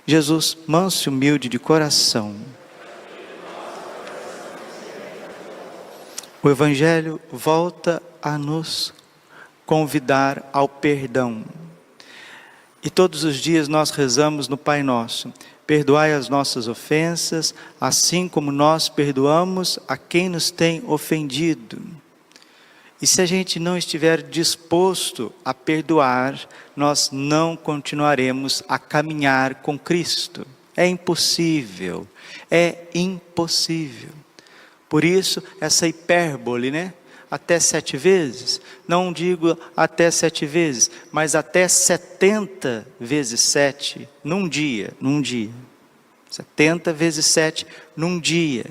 Jesus, manso e humilde de coração. O Evangelho volta a nos convidar ao perdão. E todos os dias nós rezamos no Pai Nosso: perdoai as nossas ofensas, assim como nós perdoamos a quem nos tem ofendido. E se a gente não estiver disposto a perdoar, nós não continuaremos a caminhar com Cristo. É impossível, é impossível. Por isso, essa hipérbole, né? Até 7 vezes, não digo até 7 vezes, mas até 70 vezes 7 num dia. 70 vezes 7 num dia.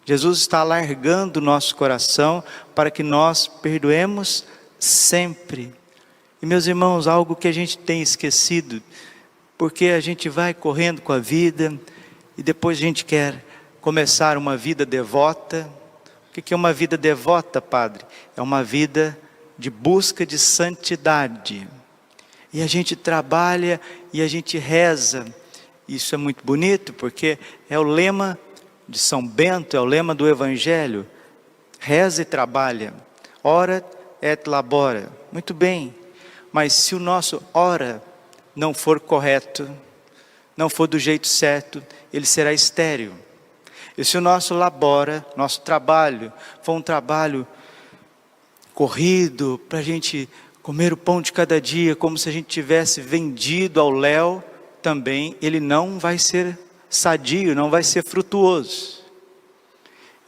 Jesus está alargando o nosso coração para que nós perdoemos sempre. E meus irmãos, algo que a gente tem esquecido, porque a gente vai correndo com a vida e depois a gente quer começar uma vida devota. O que é uma vida devota, padre? É uma vida de busca de santidade. E a gente trabalha e a gente reza. Isso é muito bonito, porque é o lema de São Bento, é o lema do Evangelho: reza e trabalha, ora et labora. Muito bem, mas se o nosso ora não for correto, não for do jeito certo, ele será estéril. E se o nosso labora, nosso trabalho, for um trabalho corrido, para a gente comer o pão de cada dia, como se a gente tivesse vendido ao léu, também ele não vai ser sadio, não vai ser frutuoso.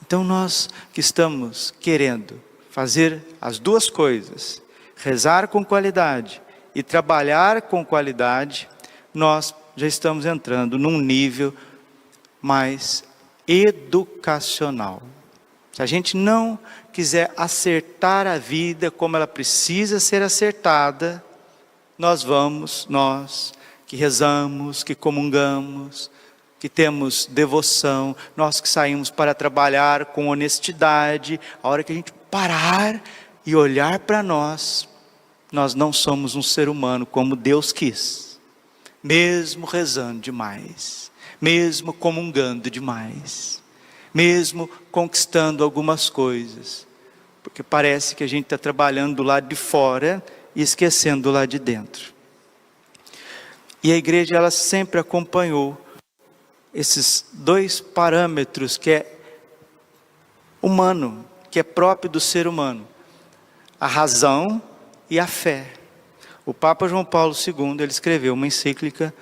Então nós que estamos querendo fazer as duas coisas, rezar com qualidade e trabalhar com qualidade, nós já estamos entrando num nível mais educacional. Se a gente não quiser acertar a vida como ela precisa ser acertada, nós que rezamos, que comungamos, que temos devoção, nós que saímos para trabalhar com honestidade, a hora que a gente parar e olhar para nós, nós não somos um ser humano como Deus quis, mesmo rezando demais, mesmo comungando demais, mesmo conquistando algumas coisas, porque parece que a gente está trabalhando do lado de fora e esquecendo do lado de dentro. E a igreja, ela sempre acompanhou esses 2 parâmetros que é humano, que é próprio do ser humano: a razão e a fé. O Papa João Paulo II, ele escreveu uma encíclica,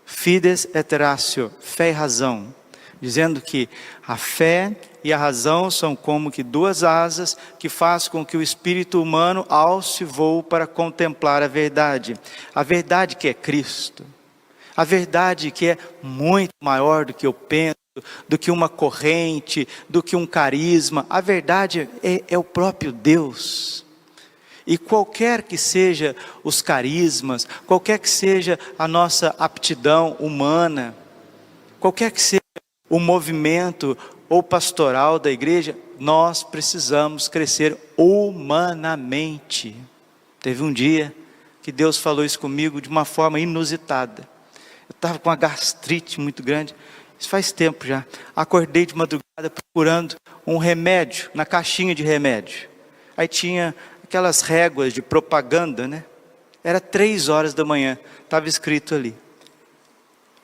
Fides et Ratio, fé e razão, dizendo que a fé e a razão são como que 2 asas que fazem com que o espírito humano alce voo para contemplar a verdade que é Cristo. A verdade que é muito maior do que eu penso, do que uma corrente, do que um carisma. A verdade é o próprio Deus. E qualquer que seja os carismas, qualquer que seja a nossa aptidão humana, qualquer que seja o movimento ou pastoral da igreja, nós precisamos crescer humanamente. Teve um dia que Deus falou isso comigo de uma forma inusitada. Eu estava com uma gastrite muito grande, isso faz tempo já. Acordei de madrugada procurando um remédio, na caixinha de remédio. Aí tinha aquelas réguas de propaganda, né? Era 3 horas da manhã, estava escrito ali: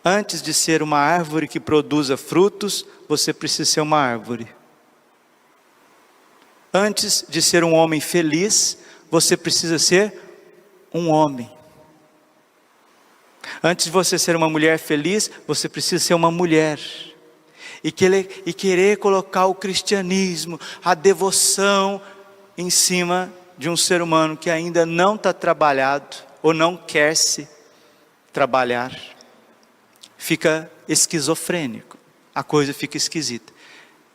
antes de ser uma árvore que produza frutos, você precisa ser uma árvore. Antes de ser um homem feliz, você precisa ser um homem. Antes de você ser uma mulher feliz, você precisa ser uma mulher. E querer colocar o cristianismo, a devoção, em cima de um ser humano que ainda não está trabalhado, ou não quer se trabalhar, fica esquizofrênico, a coisa fica esquisita.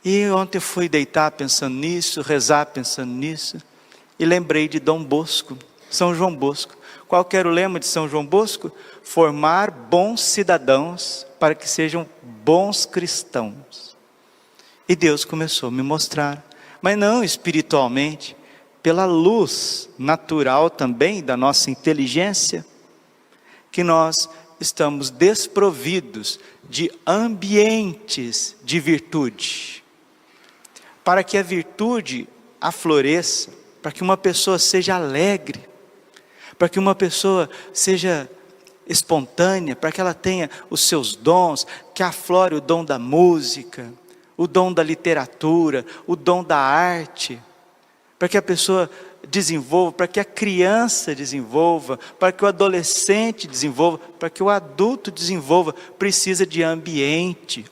E ontem eu fui deitar pensando nisso, rezar pensando nisso, e lembrei de Dom Bosco, São João Bosco. Qual que era o lema de São João Bosco? Formar bons cidadãos para que sejam bons cristãos. E Deus começou a me mostrar, mas não espiritualmente, pela luz natural também da nossa inteligência, que nós estamos desprovidos de ambientes de virtude. Para que a virtude afloresça, para que uma pessoa seja alegre, para que uma pessoa seja espontânea, para que ela tenha os seus dons, que aflore o dom da música, o dom da literatura, o dom da arte, para que a pessoa desenvolva, para que a criança desenvolva, para que o adolescente desenvolva, para que o adulto desenvolva, precisa de ambiente.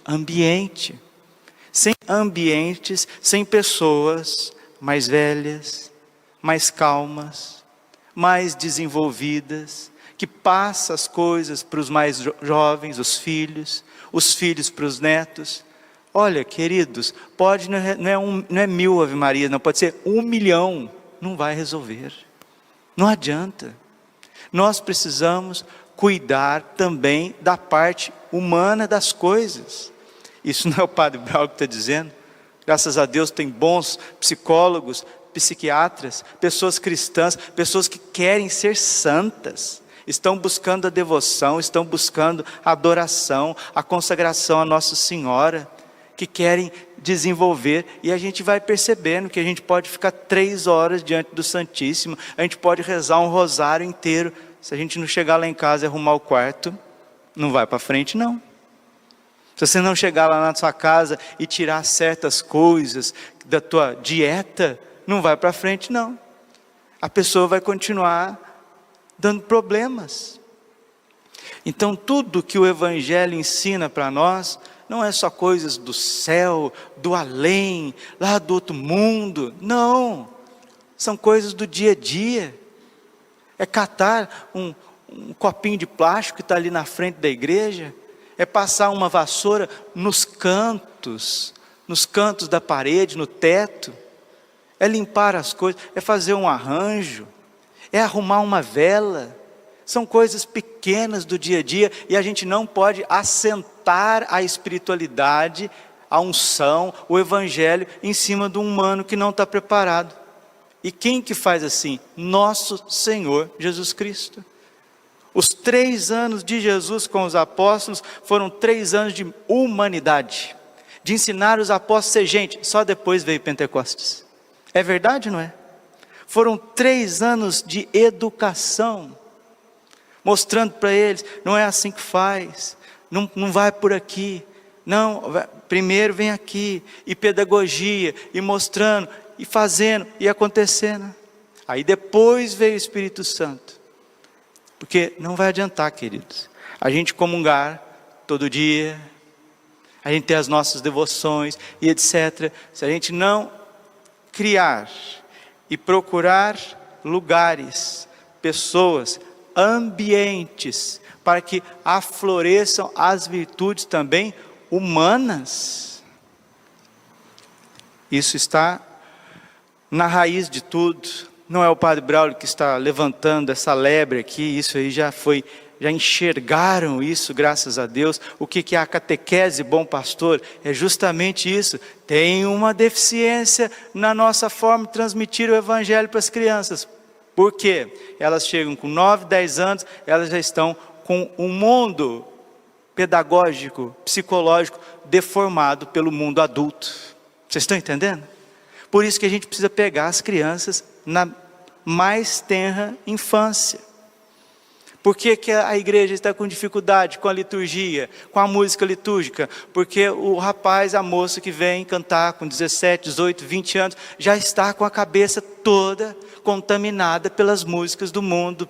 Sem ambientes, sem pessoas mais velhas, mais calmas, mais desenvolvidas, que passa as coisas para os mais jovens, os filhos para os netos. Olha, queridos, pode, não é 1000 Ave Maria, não, pode ser 1 milhão, não vai resolver, não adianta. Nós precisamos cuidar também da parte humana das coisas. Isso não é o Padre Braulio que está dizendo. Graças a Deus tem bons psicólogos, psiquiatras, pessoas cristãs, pessoas que querem ser santas, estão buscando a devoção, estão buscando a adoração, a consagração a Nossa Senhora, que querem desenvolver, e a gente vai percebendo que a gente pode ficar 3 horas diante do Santíssimo, a gente pode rezar um rosário inteiro, se a gente não chegar lá em casa e arrumar o quarto, não vai para frente não. Se você não chegar lá na sua casa e tirar certas coisas da tua dieta, não vai para frente não. A pessoa vai continuar dando problemas. Então tudo que o Evangelho ensina para nós, não é só coisas do céu, do além, lá do outro mundo, não. São coisas do dia a dia. É catar um copinho de plástico que está ali na frente da igreja, é passar uma vassoura nos cantos da parede, no teto, é limpar as coisas, é fazer um arranjo, é arrumar uma vela. São coisas pequenas do dia a dia, e a gente não pode assentar a espiritualidade, a unção, o Evangelho em cima de um humano que não está preparado. E quem que faz assim? Nosso Senhor Jesus Cristo. Os 3 anos de Jesus com os apóstolos foram 3 anos de humanidade, de ensinar os apóstolos a ser gente. Só depois veio Pentecostes. É verdade ou não é? Foram 3 anos de educação, mostrando para eles, não é assim que faz, não vai por aqui, não, primeiro vem aqui, e pedagogia, e mostrando, e fazendo, e acontecendo. Aí depois veio o Espírito Santo, porque não vai adiantar, queridos, a gente comungar todo dia, a gente ter as nossas devoções, e etc., se a gente não criar e procurar lugares, pessoas, ambientes, para que afloresçam as virtudes também humanas. Isso está na raiz de tudo. Não é o Padre Braulio que está levantando essa lebre aqui, isso aí já enxergaram isso, graças a Deus. O que é a catequese, bom pastor? É justamente isso. Tem uma deficiência na nossa forma de transmitir o Evangelho para as crianças. Por quê? Elas chegam com 9, 10 anos, elas já estão com um mundo pedagógico, psicológico, deformado pelo mundo adulto. Vocês estão entendendo? Por isso que a gente precisa pegar as crianças na mais tenra infância. Por que a igreja está com dificuldade com a liturgia, com a música litúrgica? Porque o rapaz, a moça que vem cantar com 17, 18, 20 anos, já está com a cabeça toda contaminada pelas músicas do mundo,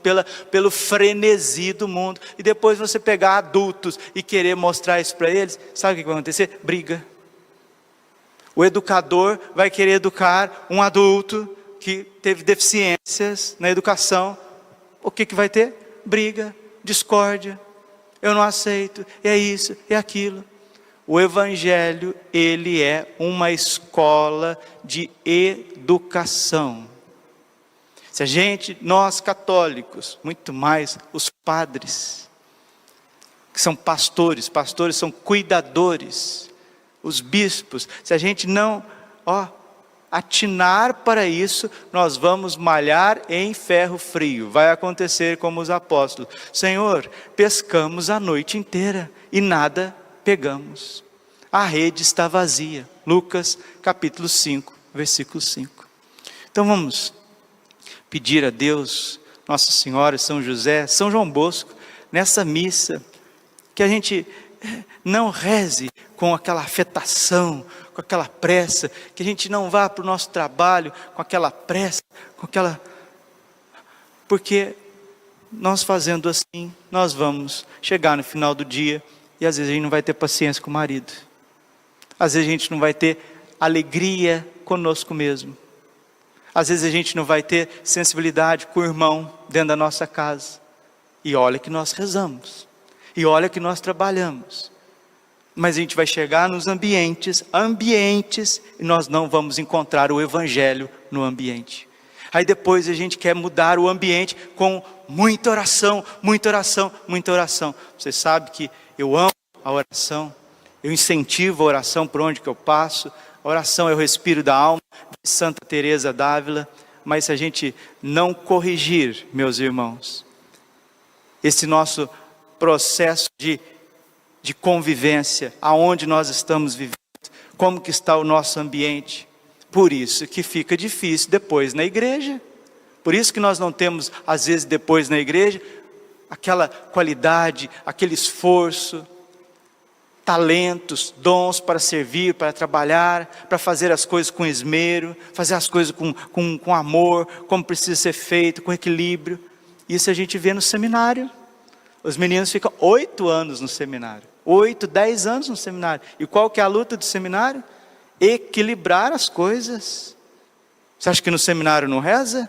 pelo frenesi do mundo. E depois você pegar adultos e querer mostrar isso para eles, sabe o que vai acontecer? Briga. O educador vai querer educar um adulto que teve deficiências na educação. O que vai ter? Briga, discórdia, eu não aceito, é isso, é aquilo. O Evangelho, ele é uma escola de educação. Se a gente, nós católicos, muito mais os padres, que são pastores são cuidadores, os bispos, se a gente não atinar para isso, nós vamos malhar em ferro frio. Vai acontecer como os apóstolos: Senhor, pescamos a noite inteira e nada pegamos. A rede está vazia. Lucas capítulo 5, versículo 5. Então vamos pedir a Deus, Nossa Senhora, São José, São João Bosco, nessa missa, que a gente não reze com aquela afetação, com aquela pressa, que a gente não vá para o nosso trabalho com aquela pressa, porque nós fazendo assim, nós vamos chegar no final do dia e às vezes a gente não vai ter paciência com o marido, às vezes a gente não vai ter alegria conosco mesmo, às vezes a gente não vai ter sensibilidade com o irmão dentro da nossa casa. E olha que nós rezamos, e olha que nós trabalhamos, mas a gente vai chegar nos ambientes, e nós não vamos encontrar o Evangelho no ambiente. Aí depois a gente quer mudar o ambiente com muita oração, muita oração, muita oração. Você sabe que eu amo a oração, eu incentivo a oração por onde que eu passo. A oração é o respiro da alma, de Santa Teresa d'Ávila. Mas se a gente não corrigir, meus irmãos, esse nosso processo de convivência, aonde nós estamos vivendo, como que está o nosso ambiente, por isso que fica difícil depois na igreja, por isso que nós não temos, às vezes depois na igreja, aquela qualidade, aquele esforço, talentos, dons para servir, para trabalhar, para fazer as coisas com esmero, fazer as coisas com amor, como precisa ser feito, com equilíbrio. Isso a gente vê no seminário. Os meninos ficam 8 anos no seminário, 8, 10 anos no seminário. E qual que é a luta do seminário? Equilibrar as coisas. Você acha que no seminário não reza?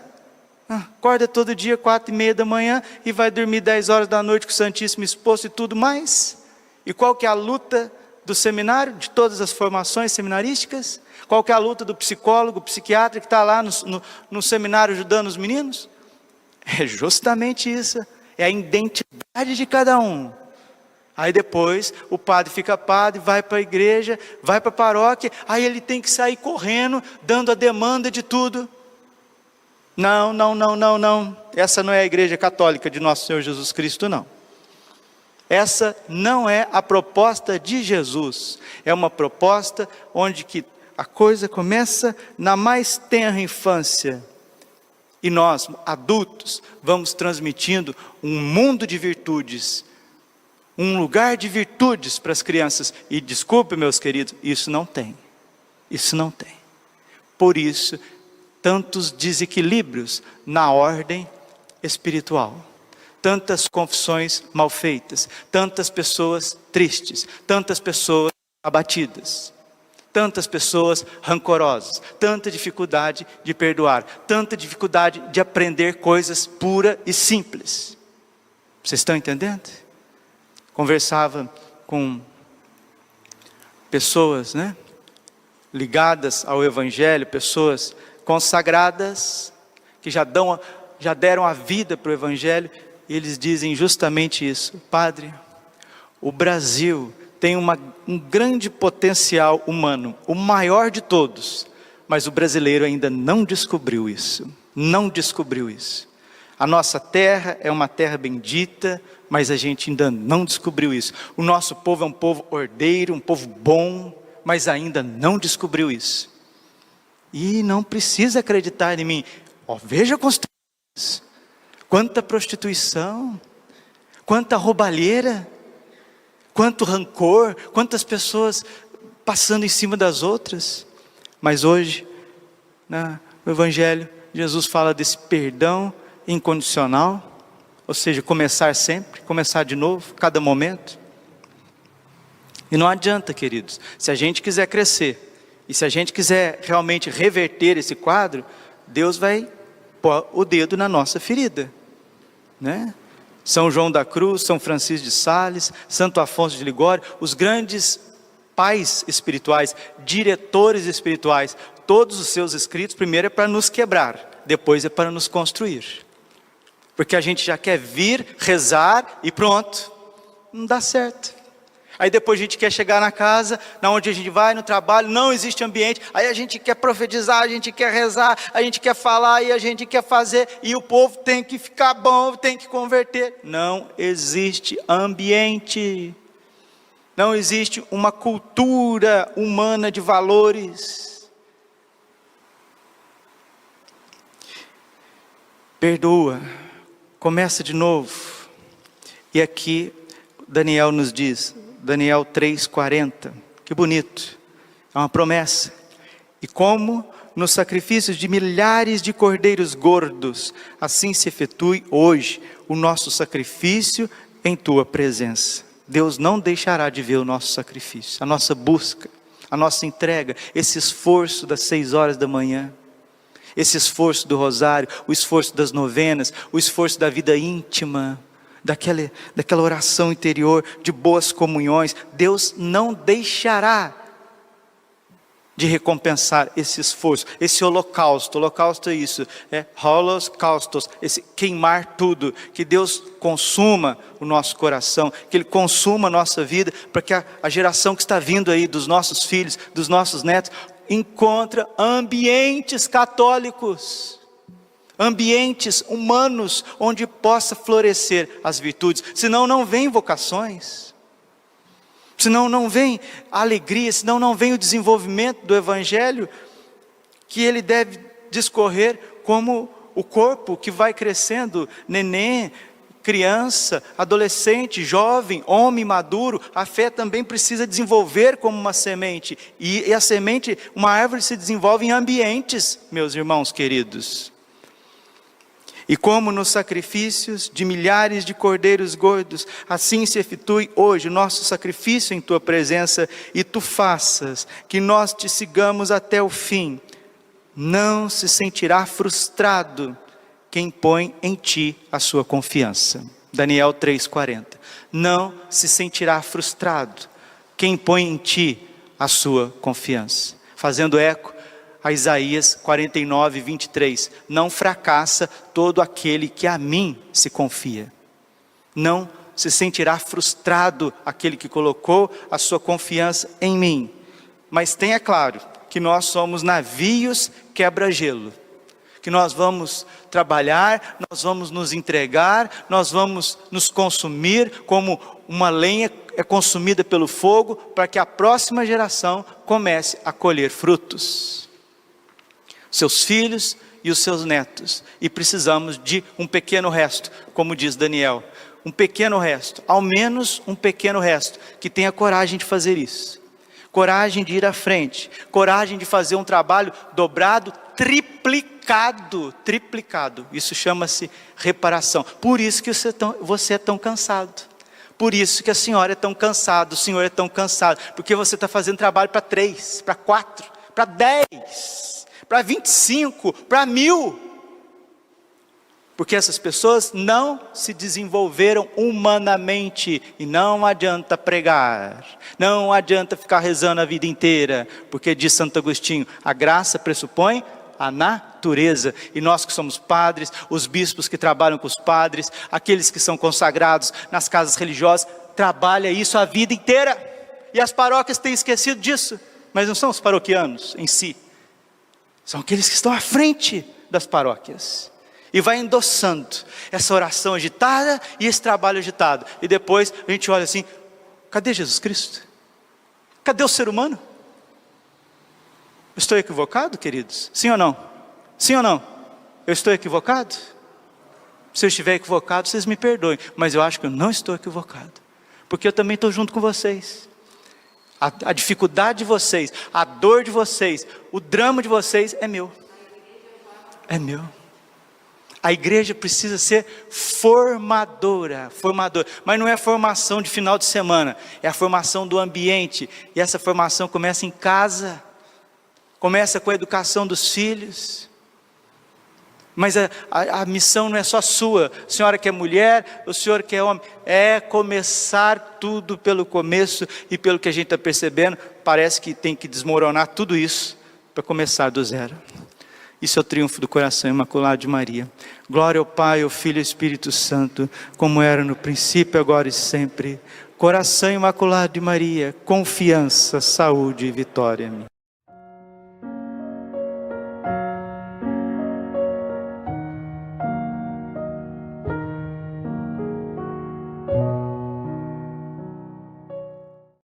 Acorda todo dia 4:30 da manhã e vai dormir 10 horas da noite com o Santíssimo exposto e tudo mais. E qual que é a luta do seminário, de todas as formações seminarísticas? Qual que é a luta do psicólogo, psiquiatra que está lá no seminário ajudando os meninos? É justamente isso. É a identidade de cada um. Aí depois o padre fica padre, vai para a igreja, vai para a paróquia, aí ele tem que sair correndo, dando a demanda de tudo. Não. Essa não é a igreja católica de nosso Senhor Jesus Cristo, não. Essa não é a proposta de Jesus. É uma proposta onde que a coisa começa na mais tenra infância. E nós, adultos, vamos transmitindo um mundo de virtudes, um lugar de virtudes para as crianças. E desculpe, meus queridos, isso não tem. Por isso, tantos desequilíbrios na ordem espiritual. Tantas confissões mal feitas, tantas pessoas tristes, tantas pessoas abatidas. Tantas pessoas rancorosas, tanta dificuldade de perdoar, tanta dificuldade de aprender coisas puras e simples. Vocês estão entendendo? Conversava com pessoas, ligadas ao Evangelho, pessoas consagradas, que já deram a vida para o Evangelho, e eles dizem justamente isso: Padre, o Brasil tem um grande potencial humano, o maior de todos, mas o brasileiro ainda não descobriu isso. A nossa terra é uma terra bendita, mas a gente ainda não descobriu isso. O nosso povo é um povo ordeiro, um povo bom, mas ainda não descobriu isso. E não precisa acreditar em mim. Veja construções, quanta prostituição, quanta roubalheira, quanto rancor, quantas pessoas passando em cima das outras. Mas hoje, no Evangelho, Jesus fala desse perdão incondicional, ou seja, começar sempre, começar de novo, cada momento. E não adianta, queridos, se a gente quiser crescer, e se a gente quiser realmente reverter esse quadro, Deus vai pôr o dedo na nossa ferida, São João da Cruz, São Francisco de Sales, Santo Afonso de Ligório, os grandes pais espirituais, diretores espirituais, todos os seus escritos, primeiro é para nos quebrar, depois é para nos construir. Porque a gente já quer vir, rezar e pronto. Não dá certo. Aí depois a gente quer chegar na casa, na onde a gente vai, no trabalho, não existe ambiente. Aí a gente quer profetizar, a gente quer rezar, a gente quer falar e a gente quer fazer. E o povo tem que ficar bom, tem que converter. Não existe ambiente. Não existe uma cultura humana de valores. Perdoa, começa de novo. E aqui Daniel nos diz, Daniel 3,40, que bonito, é uma promessa. E como nos sacrifícios de milhares de cordeiros gordos, assim se efetue hoje o nosso sacrifício em tua presença. Deus não deixará de ver o nosso sacrifício, a nossa busca, a nossa entrega, esse esforço das 6 horas da manhã, esse esforço do rosário, o esforço das novenas, o esforço da vida íntima, daquela oração interior, de boas comunhões. Deus não deixará de recompensar esse esforço, esse holocausto. Holocausto é isso, holocaustos, esse queimar tudo, que Deus consuma o nosso coração, que Ele consuma a nossa vida, para que a geração que está vindo aí, dos nossos filhos, dos nossos netos, encontre ambientes católicos, ambientes humanos, onde possa florescer as virtudes. Senão não vem vocações, senão não vem a alegria, senão não vem o desenvolvimento do Evangelho, que ele deve discorrer como o corpo que vai crescendo, neném, criança, adolescente, jovem, homem maduro. A fé também precisa desenvolver como uma semente, e a semente, uma árvore se desenvolve em ambientes, meus irmãos queridos. E como nos sacrifícios de milhares de cordeiros gordos, assim se efetue hoje o nosso sacrifício em tua presença, e tu faças que nós te sigamos até o fim. Não se sentirá frustrado quem põe em ti a sua confiança. Daniel 3,40. Não se sentirá frustrado quem põe em ti a sua confiança. Fazendo eco a Isaías 49, 23, não fracassa todo aquele que a mim se confia. Não se sentirá frustrado aquele que colocou a sua confiança em mim. Mas tenha claro que nós somos navios quebra-gelo, que nós vamos trabalhar, nós vamos nos entregar, nós vamos nos consumir como uma lenha é consumida pelo fogo, para que a próxima geração comece a colher frutos. Seus filhos e os seus netos, e precisamos de um pequeno resto, como diz Daniel, um pequeno resto, ao menos um pequeno resto, que tenha coragem de fazer isso, coragem de ir à frente, coragem de fazer um trabalho dobrado, triplicado, isso chama-se reparação. Por isso que você é tão cansado, por isso que a senhora é tão cansada, o senhor é tão cansado, porque você está fazendo trabalho para 3, para 4, para 10, para 25, para 1000, porque essas pessoas não se desenvolveram humanamente, e não adianta pregar, não adianta ficar rezando a vida inteira, porque diz Santo Agostinho, a graça pressupõe a natureza, e nós que somos padres, os bispos que trabalham com os padres, aqueles que são consagrados nas casas religiosas, trabalham isso a vida inteira, e as paróquias têm esquecido disso, mas não são os paroquianos em si, são aqueles que estão à frente das paróquias, e vai endossando essa oração agitada e esse trabalho agitado, e depois a gente olha assim, cadê Jesus Cristo? Cadê o ser humano? Eu estou equivocado, queridos? Sim ou não? Sim ou não? Eu estou equivocado? Se eu estiver equivocado, vocês me perdoem, mas eu acho que eu não estou equivocado, porque eu também estou junto com vocês. A dificuldade de vocês, a dor de vocês, o drama de vocês é meu. É meu. A igreja precisa ser formadora, mas não é formação de final de semana, é a formação do ambiente, e essa formação começa em casa, começa com a educação dos filhos. Mas a missão não é só sua, a senhora que é mulher, o senhor que é homem, é começar tudo pelo começo, e pelo que a gente está percebendo, parece que tem que desmoronar tudo isso, para começar do zero. Isso é o triunfo do coração imaculado de Maria. Glória ao Pai, ao Filho e ao Espírito Santo, como era no princípio, agora e sempre. Coração imaculado de Maria, confiança, saúde e vitória.